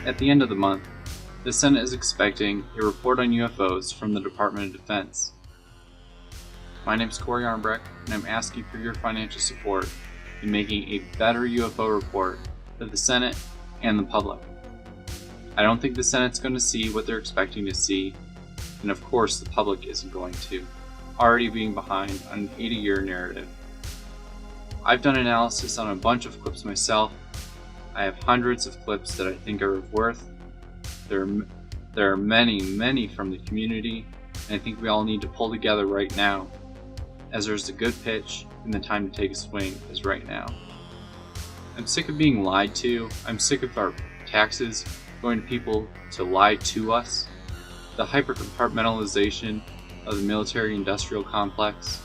At the end of the month, the Senate is expecting a report on UFOs from the Department of Defense. My name is Corey Armbrecht, and I'm asking for your financial support in making a better UFO report for the Senate and the public. I don't think the Senate's going to see what they're expecting to see, and of course the public isn't going to, already being behind on an 80-year narrative. I've done analysis on a bunch of clips myself. I have hundreds of clips that I think are of worth. There are many from the community, and I think we all need to pull together right now, as there's a good pitch and the time to take a swing is right now. I'm sick of being lied to. I'm sick of our taxes going to people to lie to us. The hyper-compartmentalization of the military-industrial complex,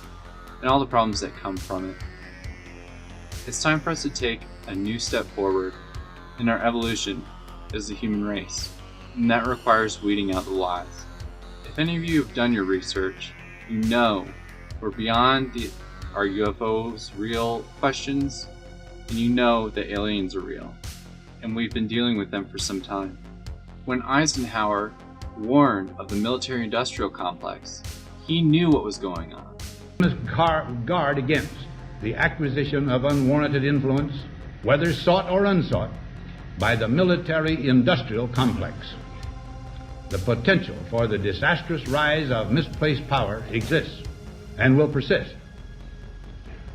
and all the problems that come from it. It's time for us to take a new step forward in our evolution as the human race, and that requires weeding out the lies. If any of you have done your research, you know we're beyond are UFOs real questions, and you know that aliens are real, and we've been dealing with them for some time. When Eisenhower warned of the military-industrial complex, he knew what was going on. We must guard against the acquisition of unwarranted influence, whether sought or unsought, by the military-industrial complex. The potential for the disastrous rise of misplaced power exists and will persist.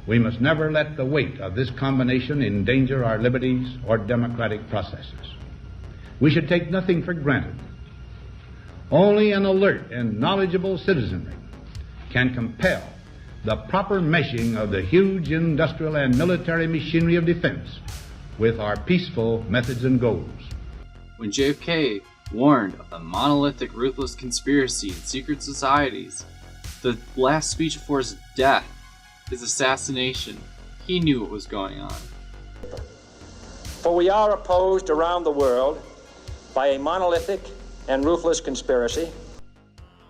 We must never let the weight of this combination endanger our liberties or democratic processes. We should take nothing for granted. Only an alert and knowledgeable citizenry can compel the proper meshing of the huge industrial and military machinery of defense with our peaceful methods and goals. When JFK warned of the monolithic, ruthless conspiracy in secret societies, the last speech before his death, his assassination, he knew what was going on. For we are opposed around the world by a monolithic and ruthless conspiracy.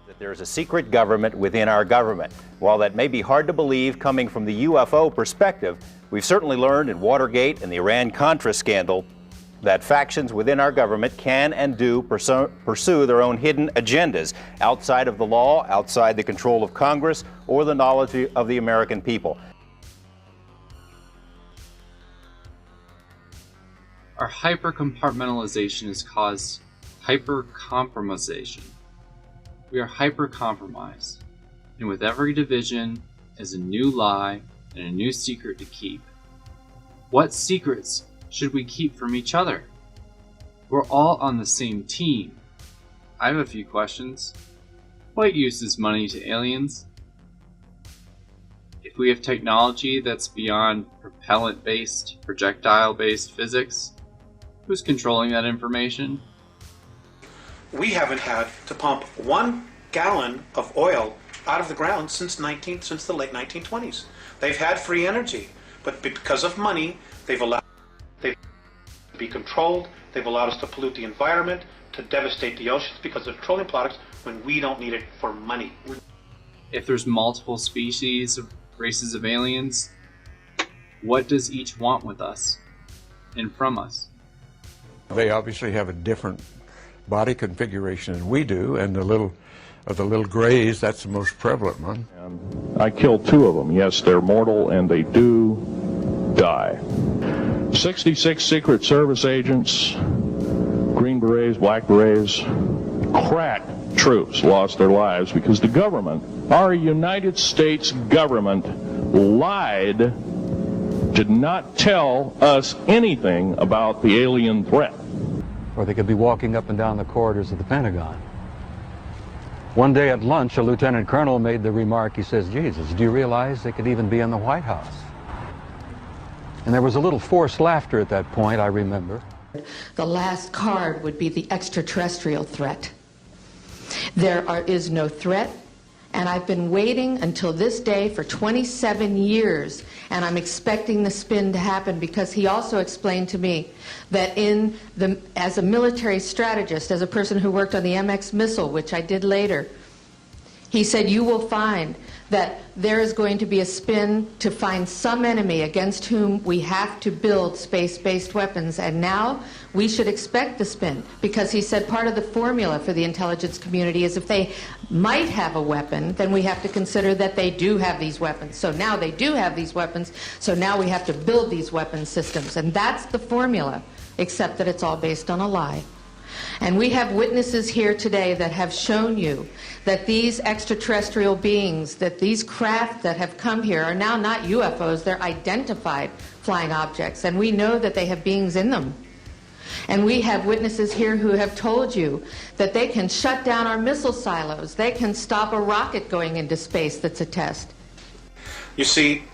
That there is a secret government within our government. While that may be hard to believe coming from the UFO perspective, we've certainly learned in Watergate and the Iran-Contra scandal that factions within our government can and do pursue their own hidden agendas outside of the law, outside the control of Congress, or the knowledge of the American people. Our hyper-compartmentalization has caused hyper-compromisation. We are hyper-compromised, and with every division is a new lie and a new secret to keep. What secrets should we keep from each other? We're all on the same team. I have a few questions. What use is money to aliens? If we have technology that's beyond propellant-based, projectile-based physics, who's controlling that information? We haven't had to pump 1 gallon of oil out of the ground since the late 1920s. They've had free energy, but because of money, they've allowed to be controlled. They've allowed us to pollute the environment, to devastate the oceans because of petroleum products when we don't need it for money. If there's multiple species of races of aliens, what does each want with us and from us? They obviously have a different body configuration than we do, and the little grays, that's the most prevalent one. I killed 2 of them. Yes, they're mortal and they do die. 66 Secret Service agents, Green Berets, Black Berets, crack troops lost their lives because the government, our United States government, lied, did not tell us anything about the alien threat. Or they could be walking up and down the corridors of the Pentagon. One day at lunch, a lieutenant colonel made the remark, he says, Jesus, do you realize they could even be in the White House? And there was a little forced laughter at that point, I remember. The last card would be the extraterrestrial threat. There is no threat, and I've been waiting until this day for 27 years, and I'm expecting the spin to happen because he also explained to me that as a military strategist, as a person who worked on the MX missile, which I did later, He said, you will find that there is going to be a spin to find some enemy against whom we have to build space-based weapons. And now we should expect the spin, because he said part of the formula for the intelligence community is if they might have a weapon, then we have to consider that they do have these weapons. So now they do have these weapons, so now we have to build these weapon systems. And that's the formula, except that it's all based on a lie. And we have witnesses here today that have shown you that these extraterrestrial beings, that these craft that have come here are now not UFOs, they're identified flying objects, and we know that they have beings in them. And we have witnesses here who have told you that they can shut down our missile silos, they can stop a rocket going into space that's a test. You see,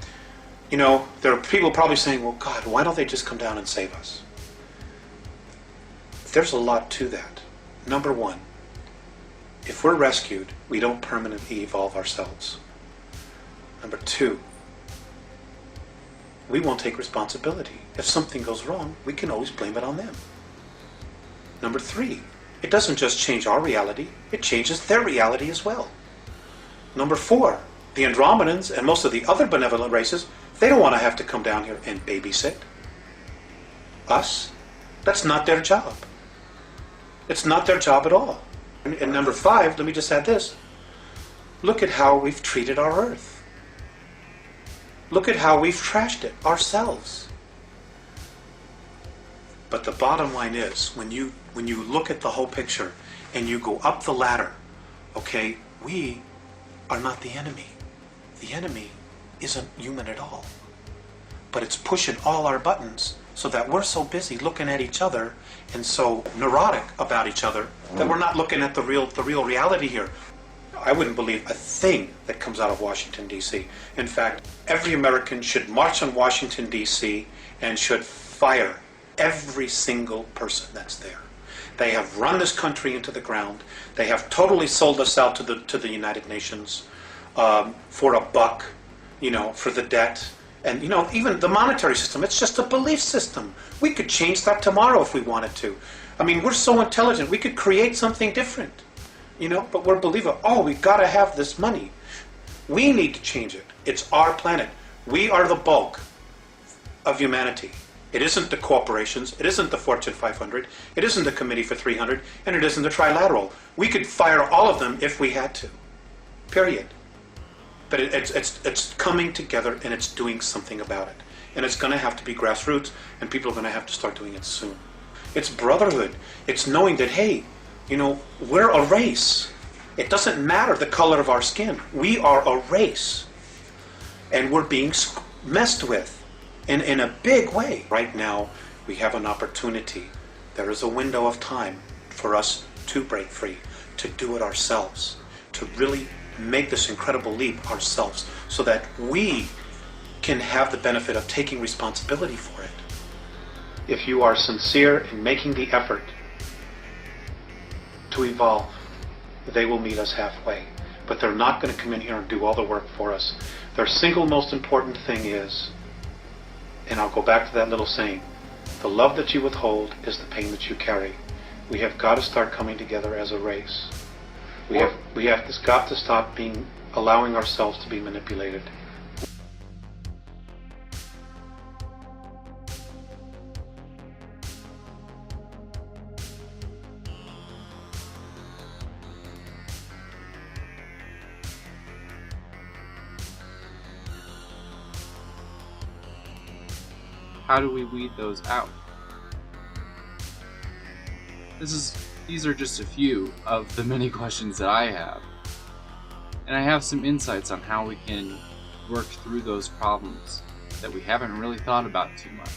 there are people probably saying, well, God, why don't they just come down and save us? There's a lot to that. Number one, if we're rescued, we don't permanently evolve ourselves. Number two, we won't take responsibility. If something goes wrong, we can always blame it on them. Number three, it doesn't just change our reality, it changes their reality as well. Number four, the Andromedans and most of the other benevolent races, they don't want to have to come down here and babysit us. That's not their job. It's not their job at all. And number five, let me just add this. Look at how we've treated our Earth. Look at how we've trashed it ourselves. But the bottom line is, when you look at the whole picture and you go up the ladder, okay, we are not the enemy. The enemy isn't human at all. But it's pushing all our buttons so that we're so busy looking at each other and so neurotic about each other that we're not looking at the real reality here. I wouldn't believe a thing that comes out of Washington, D.C. In fact, every American should march on Washington, D.C. and should fire every single person that's there. They have run this country into the ground. They have totally sold us out to the United Nations for a buck, for the debt. And, even the monetary system, it's just a belief system. We could change that tomorrow if we wanted to. I mean, we're so intelligent, we could create something different, but we're believing, we've got to have this money. We need to change it. It's our planet. We are the bulk of humanity. It isn't the corporations, it isn't the Fortune 500, it isn't the Committee for 300, and it isn't the Trilateral. We could fire all of them if we had to. Period. But it's coming together and it's doing something about it. And it's going to have to be grassroots, and people are going to have to start doing it soon. It's brotherhood. It's knowing that, hey, we're a race. It doesn't matter the color of our skin. We are a race. And we're being messed with in a big way. Right now, we have an opportunity. There is a window of time for us to break free, to do it ourselves, to really make this incredible leap ourselves so that we can have the benefit of taking responsibility for it. If you are sincere in making the effort to evolve, they will meet us halfway. But they're not going to come in here and do all the work for us. Their single most important thing is, and I'll go back to that little saying, the love that you withhold is the pain that you carry. We have got to start coming together as a race. We have got to stop allowing ourselves to be manipulated. How do we weed those out? These are just a few of the many questions that I have. And I have some insights on how we can work through those problems that we haven't really thought about too much.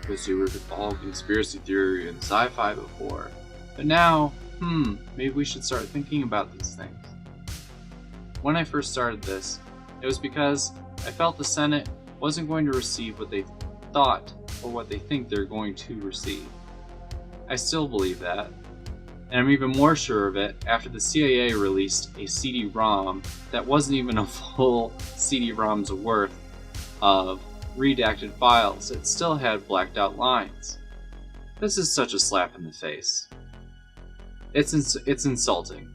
Because we were all conspiracy theory and sci-fi before. But now, maybe we should start thinking about these things. When I first started this, it was because I felt the Senate wasn't going to receive what they thought or what they think they're going to receive. I still believe that, and I'm even more sure of it after the CIA released a CD-ROM that wasn't even a full CD-ROM's worth of redacted files. It still had blacked out lines. This is such a slap in the face. It's insulting.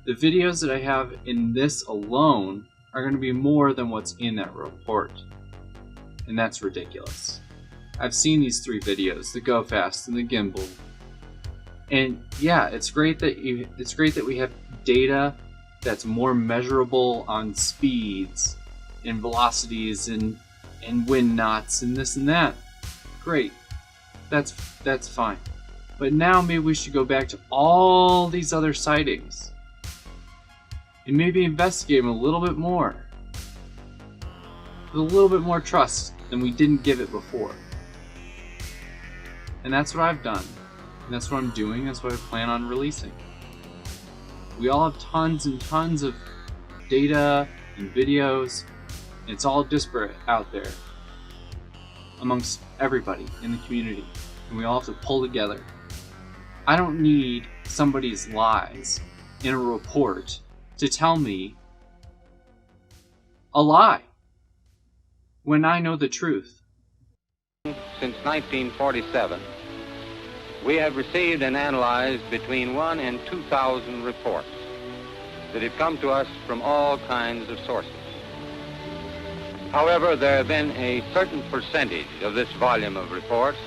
The videos that I have in this alone are going to be more than what's in that report. And that's ridiculous. I've seen these 3 videos, the Go Fast and the Gimbal. And yeah, it's great that we have data that's more measurable on speeds and velocities and wind knots and this and that. Great. That's fine. But now maybe we should go back to all these other sightings and maybe investigate them a little bit more. With a little bit more trust than we didn't give it before. And that's what I've done. And that's what I'm doing. That's what I plan on releasing. We all have tons and tons of data and videos. And it's all disparate out there amongst everybody in the community. And we all have to pull together. I don't need somebody's lies in a report to tell me a lie when I know the truth. Since 1947, we have received and analyzed between 1,000 and 2,000 reports that have come to us from all kinds of sources. However, there have been a certain percentage of this volume of reports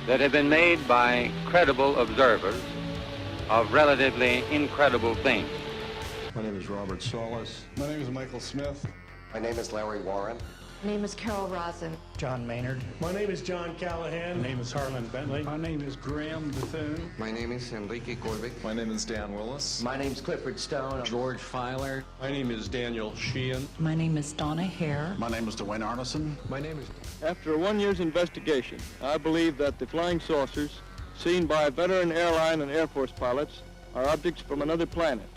that have been made by credible observers of relatively incredible things. My name is Robert Solis. My name is Michael Smith. My name is Larry Warren. My name is Carol Rosin. John Maynard. My name is John Callahan. My name is Harlan Bentley. My name is Graham Bethune. My name is Enrique Corbic. My name is Dan Willis. My name is Clifford Stone. George Filer. My name is Daniel Sheehan. My name is Donna Hare. My name is Dwayne Arneson. My name is... After 1 year's investigation, I believe that the flying saucers seen by veteran airline and Air Force pilots are objects from another planet.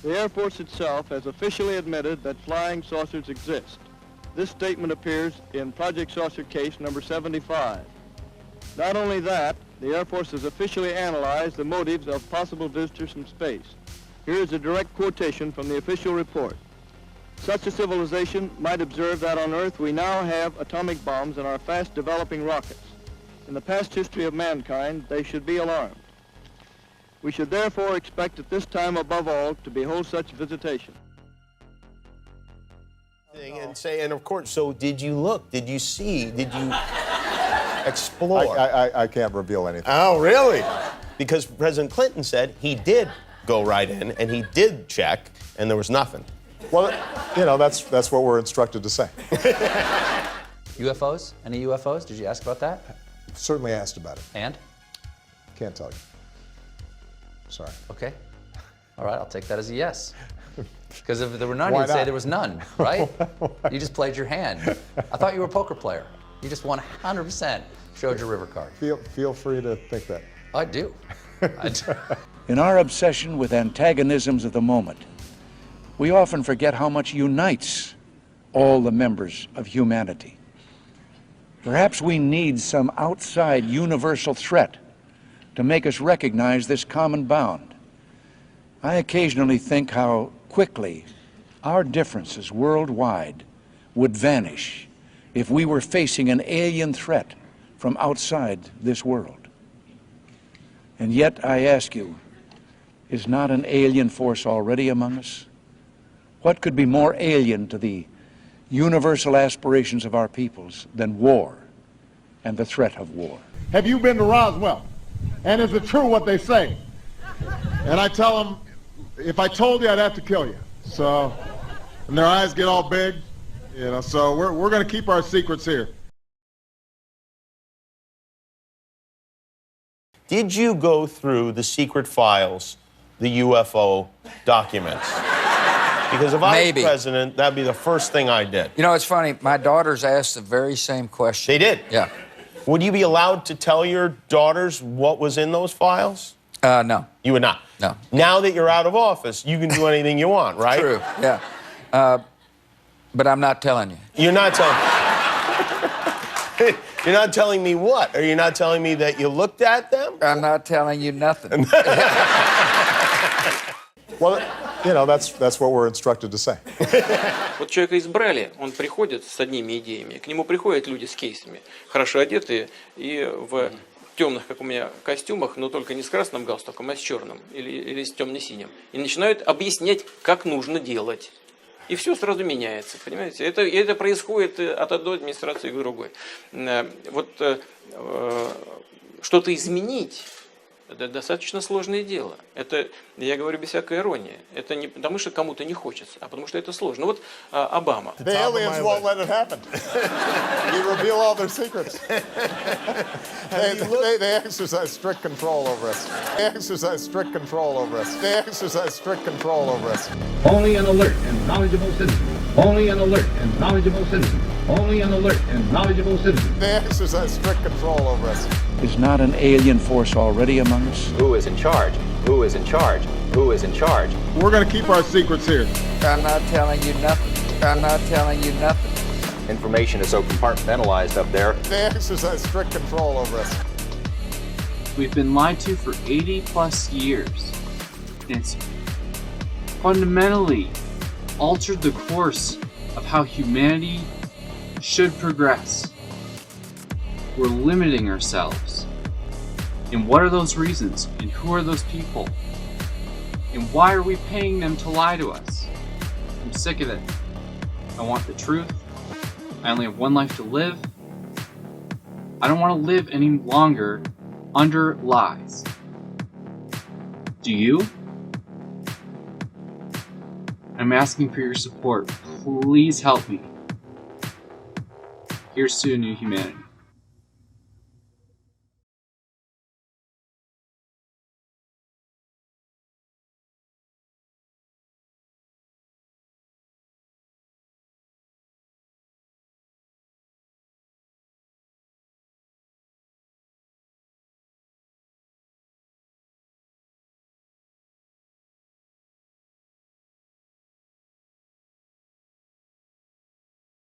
The Air Force itself has officially admitted that flying saucers exist. This statement appears in Project Saucer Case number 75. Not only that, the Air Force has officially analyzed the motives of possible visitors from space. Here is a direct quotation from the official report. Such a civilization might observe that on Earth we now have atomic bombs and are fast developing rockets. In the past history of mankind, they should be alarmed. We should therefore expect at this time above all to behold such visitation. And say, and of course, so did you look? Did you see? Did you explore? I can't reveal anything. Oh, really? Because President Clinton said he did go right in and he did check and there was nothing. Well, you know, that's what we're instructed to say. UFOs? Any UFOs? Did you ask about that? Certainly asked about it. And? Can't tell you. Sorry. Okay. All right, I'll take that as a yes. Because if there were none, Why you'd not? say there was none, right? You just played your hand. I thought you were a poker player. You just won 100%, showed your river card. Feel free to think that. I do. I do. In our obsession with antagonisms of the moment, we often forget how much unites all the members of humanity. Perhaps we need some outside universal threat to make us recognize this common bound. I occasionally think how quickly our differences worldwide would vanish if we were facing an alien threat from outside this world. And yet, I ask you, is not an alien force already among us? What could be more alien to the universal aspirations of our peoples than war and the threat of war? Have you been to Roswell? And is it true what they say? And I tell them, if I told you, I'd have to kill you. So, and their eyes get all big, you know, so we're going to keep our secrets here. Did you go through the secret files, the UFO documents? Because if I was president, that'd be the first thing I did. You know, it's funny. My daughters asked the very same question. They did? Yeah. Would you be allowed to tell your daughters what was in those files? No. You would not? No. Now that you're out of office, you can do anything you want, right? True, yeah. But I'm not telling you. You're not telling You're not telling me what? Are you not telling me that you looked at them? I'm not telling you nothing. Well, you know, that's what we're instructed to say. Вот человека избрали, он приходит с одними идеями, к нему приходят люди с кейсами, хорошо одетые и в темных, как у меня, костюмах, но только не с красным галстуком, а с черным или с темно-синим. И начинают объяснять, как нужно делать. И все сразу меняется, понимаете? Это происходит от одной администрации к другой. Вот что-то изменить – это достаточно сложное дело. Это, я говорю без всякой иронии. Это не потому, что кому-то не хочется, а потому, что это сложно. Вот Обама. The aliens won't let it happen. You reveal all their secrets. They exercise strict control over us. They exercise strict control over us. They exercise strict control over us. Only an alert and knowledgeable citizen. Only an alert and knowledgeable citizen. Only an alert and knowledgeable citizen. They exercise strict control over us. Is not an alien force already among us? Who is in charge? Who is in charge? Who is in charge? We're going to keep our secrets here. I'm not telling you nothing. I'm not telling you nothing. Information is so compartmentalized up there. They exercise strict control over us. We've been lied to for 80 plus years. And it's fundamentally altered the course of how humanity should progress. We're limiting ourselves. And what are those reasons? And who are those people? And why are we paying them to lie to us? I'm sick of it. I want the truth. I only have one life to live. I don't want to live any longer under lies. Do you? I'm asking for your support. Please help me. Here's to a new humanity.